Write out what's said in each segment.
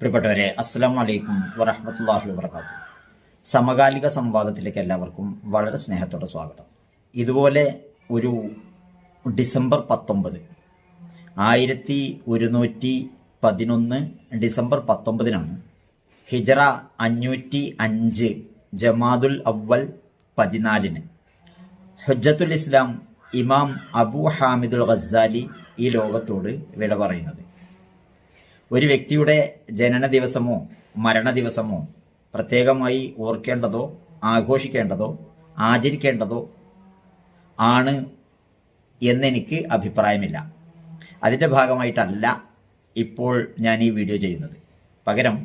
പ്രിയപ്പെട്ടവരെ, അസ്സലാമു അലൈക്കും വറഹ്മത്തുള്ളാഹി വബറകാതുഹു. സമകാലിക സംവാദത്തിലേക്ക് എല്ലാവർക്കും വളരെ സ്നേഹത്തോടെ സ്വാഗതം. ഇതുപോലെ ഒരു ഡിസംബർ 19 1111 ഡിസംബർ 19 ഹിജറ 505 ജമാദുൽ അവ്വൽ 14 ഹുജ്ജത്തുൽ ഇസ്ലാം ഇമാം അബൂ ഹാമിദുൽ ഗസ്സാലി ഈ ലോകത്തോട് വിട പറയുന്നത്. ഒരു വ്യക്തിയുടെ ജനന ദിവസമോ മരണ ദിവസമോ പ്രത്യേകമായി ഓർക്കേണ്ടതോ ആഘോഷിക്കേണ്ടതോ ആചരിക്കേണ്ടതോ ആണ് എന്നെനിക്ക് അഭിപ്രായമില്ല. അതിൻ്റെ ഭാഗമായിട്ടല്ല ഇപ്പോൾ ഞാൻ ഈ വീഡിയോ ചെയ്യുന്നത്. പകരം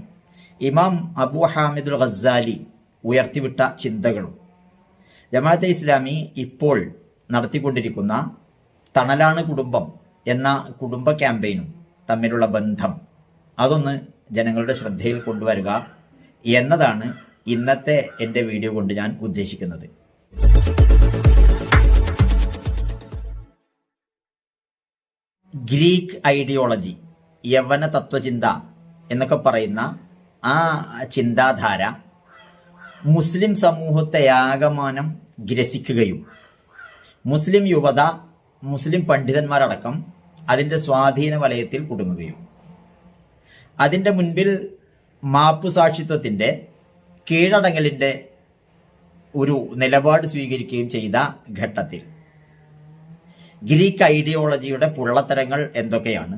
ഇമാം അബൂ ഹാമിദുൽ ഗസ്സാലി ഉയർത്തിവിട്ട ചിന്തകളും ജമാഅത്തെ ഇസ്ലാമി ഇപ്പോൾ നടത്തിക്കൊണ്ടിരിക്കുന്ന തണലാണ് കുടുംബം എന്ന കുടുംബ ക്യാമ്പയിനും തമ്മിലുള്ള ബന്ധം അതൊന്ന് ജനങ്ങളുടെ ശ്രദ്ധയിൽ കൊണ്ടുവരിക എന്നതാണ് ഇന്നത്തെ എൻ്റെ വീഡിയോ കൊണ്ട് ഞാൻ ഉദ്ദേശിക്കുന്നത്. ഗ്രീക്ക് ഐഡിയോളജി, യവന തത്വചിന്ത എന്നൊക്കെ പറയുന്ന ആ ചിന്താധാര മുസ്ലിം സമൂഹത്തെ ആകമാനം ഗ്രസിക്കുകയും മുസ്ലിം യുവത, മുസ്ലിം പണ്ഡിതന്മാരടക്കം അതിൻ്റെ സ്വാധീന വലയത്തിൽ കുടുങ്ങുകയും അതിൻ്റെ മുൻപിൽ മാപ്പുസാക്ഷിത്വത്തിൻ്റെ കീഴടങ്ങലിൻ്റെ ഒരു നിലപാട് സ്വീകരിക്കുകയും ചെയ്ത ഘട്ടത്തിൽ ഗ്രീക്ക് ഐഡിയോളജിയുടെ പൊള്ളത്തരങ്ങൾ എന്തൊക്കെയാണ്,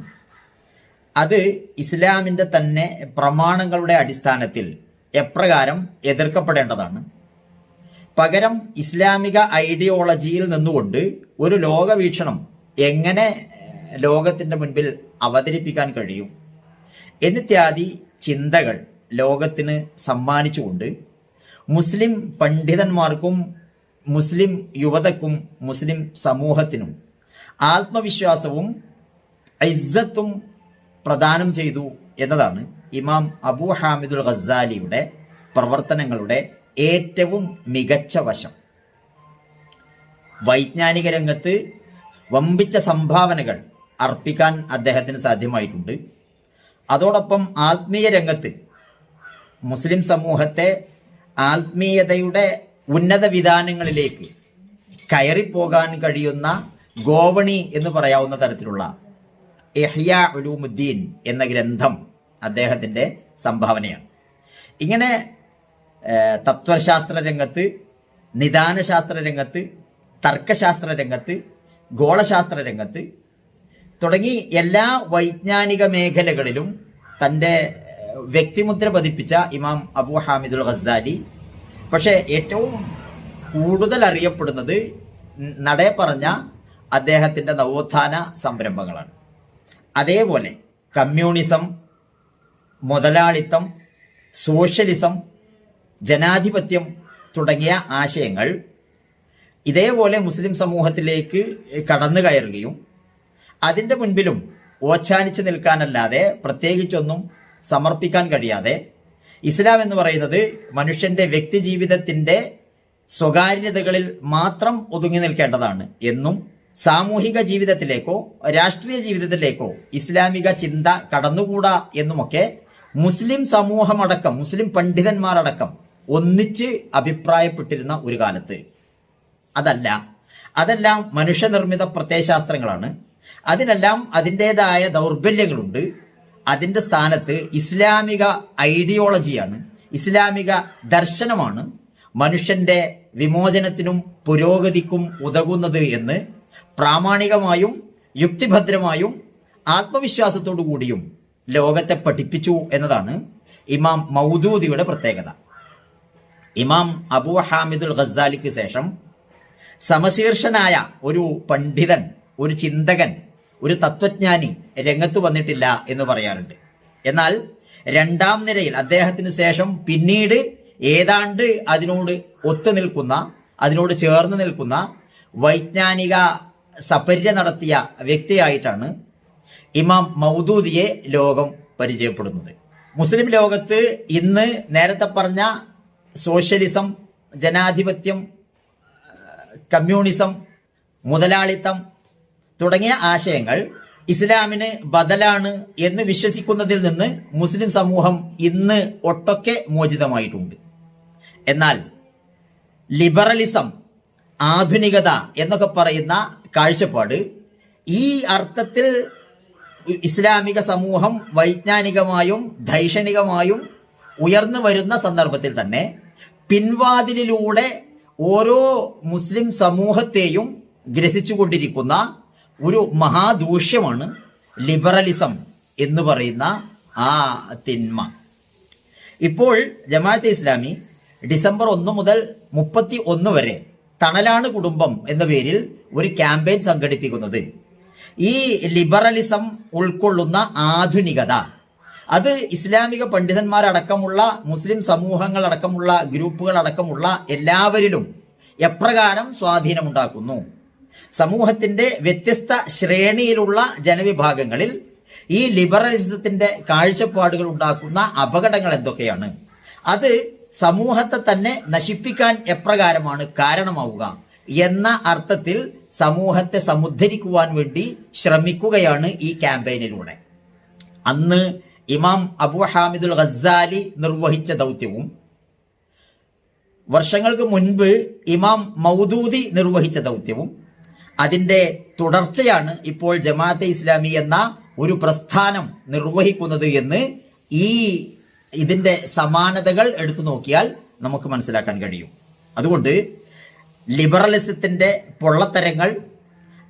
അത് ഇസ്ലാമിൻ്റെ തന്നെ പ്രമാണങ്ങളുടെ അടിസ്ഥാനത്തിൽ എപ്രകാരം എതിർക്കപ്പെടേണ്ടതാണ്, പകരം ഇസ്ലാമിക ഐഡിയോളജിയിൽ നിന്നുകൊണ്ട് ഒരു ലോകവീക്ഷണം എങ്ങനെ ലോകത്തിൻ്റെ മുൻപിൽ അവതരിപ്പിക്കാൻ കഴിയും എന്നിത്യാദി ചിന്തകൾ ലോകത്തിന് സമ്മാനിച്ചുകൊണ്ട് മുസ്ലിം പണ്ഡിതന്മാർക്കും മുസ്ലിം യുവതക്കും മുസ്ലിം സമൂഹത്തിനും ആത്മവിശ്വാസവും ഇസ്സത്തും പ്രദാനം ചെയ്തു എന്നതാണ് ഇമാം അബൂ ഹാമിദുൽ ഗസ്സാലിയുടെ പ്രവർത്തനങ്ങളുടെ ഏറ്റവും മികച്ച വശം. വൈജ്ഞാനിക രംഗത്ത് വമ്പിച്ച സംഭാവനകൾ അർപ്പിക്കാൻ അദ്ദേഹത്തിന് സാധ്യമായിട്ടുണ്ട്. അതോടൊപ്പം ആത്മീയ രംഗത്ത് മുസ്ലിം സമൂഹത്തെ ആത്മീയതയുടെ ഉന്നത വിധാനങ്ങളിലേക്ക് കയറിപ്പോകാൻ കഴിയുന്ന ഗോവണി എന്ന് പറയാവുന്ന തരത്തിലുള്ള ഇഹ്യാ ഉലൂമുദ്ദീൻ എന്ന ഗ്രന്ഥം അദ്ദേഹത്തിൻ്റെ സംഭാവനയാണ്. ഇങ്ങനെ തത്വശാസ്ത്ര രംഗത്ത്, നിദാനശാസ്ത്ര രംഗത്ത്, തർക്കശാസ്ത്ര രംഗത്ത്, ഗോളശാസ്ത്ര രംഗത്ത് തുടങ്ങി എല്ലാ വൈജ്ഞാനിക മേഖലകളിലും തൻ്റെ വ്യക്തിമുദ്ര പതിപ്പിച്ച ഇമാം അബൂ ഹാമിദുൽ ഗസ്സാലി പക്ഷേ ഏറ്റവും കൂടുതൽ അറിയപ്പെടുന്നത് നടേ പറഞ്ഞ അദ്ദേഹത്തിൻ്റെ നവോത്ഥാന സംരംഭങ്ങളാണ്. അതേപോലെ കമ്മ്യൂണിസം, മുതലാളിത്തം, സോഷ്യലിസം, ജനാധിപത്യം തുടങ്ങിയ ആശയങ്ങൾ ഇതേപോലെ മുസ്ലിം സമൂഹത്തിലേക്ക് കടന്നു കയറുകയും അതിൻ്റെ മുൻപിലും ഓച്ചാനിച്ച് നിൽക്കാനല്ലാതെ പ്രത്യേകിച്ചൊന്നും സമർപ്പിക്കാൻ കഴിയാതെ ഇസ്ലാം എന്ന് പറയുന്നത് മനുഷ്യൻ്റെ വ്യക്തി ജീവിതത്തിൻ്റെ സ്വകാര്യതകളിൽ മാത്രം ഒതുങ്ങി നിൽക്കേണ്ടതാണ് എന്നും സാമൂഹിക ജീവിതത്തിലേക്കോ രാഷ്ട്രീയ ജീവിതത്തിലേക്കോ ഇസ്ലാമിക ചിന്ത കടന്നുകൂടാ എന്നുമൊക്കെ മുസ്ലിം സമൂഹമടക്കം മുസ്ലിം പണ്ഡിതന്മാരടക്കം ഒന്നിച്ച് അഭിപ്രായപ്പെട്ടിരുന്ന ഒരു കാലത്ത് അതെല്ലാം മനുഷ്യനിർമ്മിത പ്രത്യയശാസ്ത്രങ്ങളാണ്. അതിനെല്ലാം അതിൻ്റെതായ ദൗർബല്യങ്ങളുണ്ട്. അതിൻ്റെ സ്ഥാനത്ത് ഇസ്ലാമിക ഐഡിയോളജിയാണ്, ഇസ്ലാമിക ദർശനമാണ് മനുഷ്യൻ്റെ വിമോചനത്തിനും പുരോഗതിക്കും ഉതകുന്നത് എന്ന് പ്രാമാണികമായും യുക്തിഭദ്രമായും ആത്മവിശ്വാസത്തോടു കൂടിയും ലോകത്തെ പഠിപ്പിച്ചു എന്നതാണ് ഇമാം മൗദൂദിയുടെ പ്രത്യേകത. ഇമാം അബൂ ഹാമിദുൽ ഗസ്സാലിക്ക് ശേഷം സമശീർഷനായ ഒരു പണ്ഡിതൻ, ഒരു ചിന്തകൻ, ഒരു തത്വജ്ഞാനി രംഗത്ത് വന്നിട്ടില്ല എന്ന് പറയാറുണ്ട്. എന്നാൽ രണ്ടാം നിരയിൽ അദ്ദേഹത്തിന് ശേഷം പിന്നീട് ഏതാണ്ട് അതിനോട് ഒത്തുനിൽക്കുന്ന, അതിനോട് ചേർന്ന് നിൽക്കുന്ന വൈജ്ഞാനിക സപര്യ നടത്തിയ വ്യക്തിയായിട്ടാണ് ഇമാം മൗദൂദിയെ ലോകം പരിചയപ്പെടുന്നത്. മുസ്ലിം ലോകത്ത് ഇന്ന് നേരത്തെ പറഞ്ഞ സോഷ്യലിസം, ജനാധിപത്യം, കമ്മ്യൂണിസം, മുതലാളിത്തം തുടങ്ങിയ ആശയങ്ങൾ ഇസ്ലാമിന് ബദലാണ് എന്ന് വിശ്വസിക്കുന്നതിൽ നിന്ന് മുസ്ലിം സമൂഹം ഇന്ന് ഒട്ടൊക്കെ മോചിതമായിട്ടുണ്ട്. എന്നാൽ ലിബറലിസം, ആധുനികത എന്നൊക്കെ പറയുന്ന കാഴ്ചപ്പാട് ഈ അർത്ഥത്തിൽ ഇസ്ലാമിക സമൂഹം വൈജ്ഞാനികമായും ധൈഷണികമായും ഉയർന്നു വരുന്ന സന്ദർഭത്തിൽ തന്നെ പിൻവാതിലിലൂടെ ഓരോ മുസ്ലിം സമൂഹത്തെയും ഗ്രസിച്ചുകൊണ്ടിരിക്കുന്ന ഒരു മഹാദൂഷ്യമാണ് ലിബറലിസം എന്ന് പറയുന്ന ആ തിന്മ. ഇപ്പോൾ ജമാഅത്തെ ഇസ്ലാമി ഡിസംബർ 1 മുതൽ 31 വരെ തണലാണ് കുടുംബം എന്ന പേരിൽ ഒരു ക്യാമ്പയിൻ സംഘടിപ്പിക്കുന്നത് ഈ ലിബറലിസം ഉൾക്കൊള്ളുന്ന ആധുനികത അത് ഇസ്ലാമിക പണ്ഡിതന്മാരടക്കമുള്ള മുസ്ലിം സമൂഹങ്ങളടക്കമുള്ള ഗ്രൂപ്പുകളടക്കമുള്ള എല്ലാവരിലും എപ്രകാരം സ്വാധീനമുണ്ടാക്കുന്നു, സമൂഹത്തിന്റെ വ്യത്യസ്ത ശ്രേണിയിലുള്ള ജനവിഭാഗങ്ങളിൽ ഈ ലിബറലിസത്തിന്റെ കാഴ്ചപ്പാടുകൾ ഉണ്ടാക്കുന്ന അപകടങ്ങൾ എന്തൊക്കെയാണ്, അത് സമൂഹത്തെ തന്നെ നശിപ്പിക്കാൻ എപ്രകാരമാണ് കാരണമാവുക എന്ന അർത്ഥത്തിൽ സമൂഹത്തെ സമുദ്ധരിക്കുവാൻ വേണ്ടി ശ്രമിക്കുകയാണ് ഈ ക്യാമ്പയിനിലൂടെ. അന്ന് ഇമാം അബൂ ഹാമിദുൽ ഗസ്സാലി നിർവഹിച്ച ദൗത്യവും വർഷങ്ങൾക്ക് മുൻപ് ഇമാം മൗദൂദി നിർവഹിച്ച ദൗത്യവും അതിൻ്റെ തുടർച്ചയാണ് ഇപ്പോൾ ജമാഅത്തെ ഇസ്ലാമി എന്ന ഒരു പ്രസ്ഥാനം നിർവഹിക്കുന്നത് എന്ന് ഇതിൻ്റെ സമാനതകൾ എടുത്തു നോക്കിയാൽ നമുക്ക് മനസ്സിലാക്കാൻ കഴിയും. അതുകൊണ്ട് ലിബറലിസത്തിൻ്റെ പൊള്ളത്തരങ്ങൾ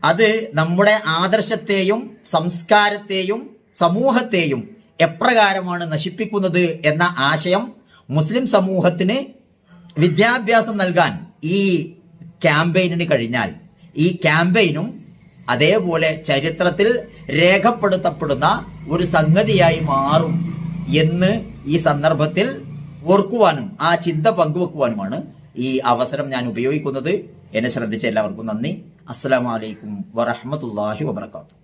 അത് നമ്മുടെ ആദർശത്തെയും സംസ്കാരത്തെയും സമൂഹത്തെയും എപ്രകാരമാണ് നശിപ്പിക്കുന്നത് എന്ന ആശയം മുസ്ലിം സമൂഹത്തിന് വിദ്യാഭ്യാസം നൽകാൻ ഈ ക്യാമ്പയിനിന് കഴിഞ്ഞാൽ ഈ ക്യാമ്പയിനും അതേപോലെ ചരിത്രത്തിൽ രേഖപ്പെടുത്തപ്പെടുന്ന ഒരു സംഗതിയായി മാറും എന്ന് ഈ സന്ദർഭത്തിൽ ഓർക്കുവാനും ആ ചിന്ത പങ്കുവെക്കുവാനുമാണ് ഈ അവസരം ഞാൻ ഉപയോഗിക്കുന്നത്. എന്നെ ശ്രദ്ധിച്ച എല്ലാവർക്കും നന്ദി. അസ്സലാമു അലൈക്കും വറഹ്മത്തുള്ളാഹി വബറകാതുഹു.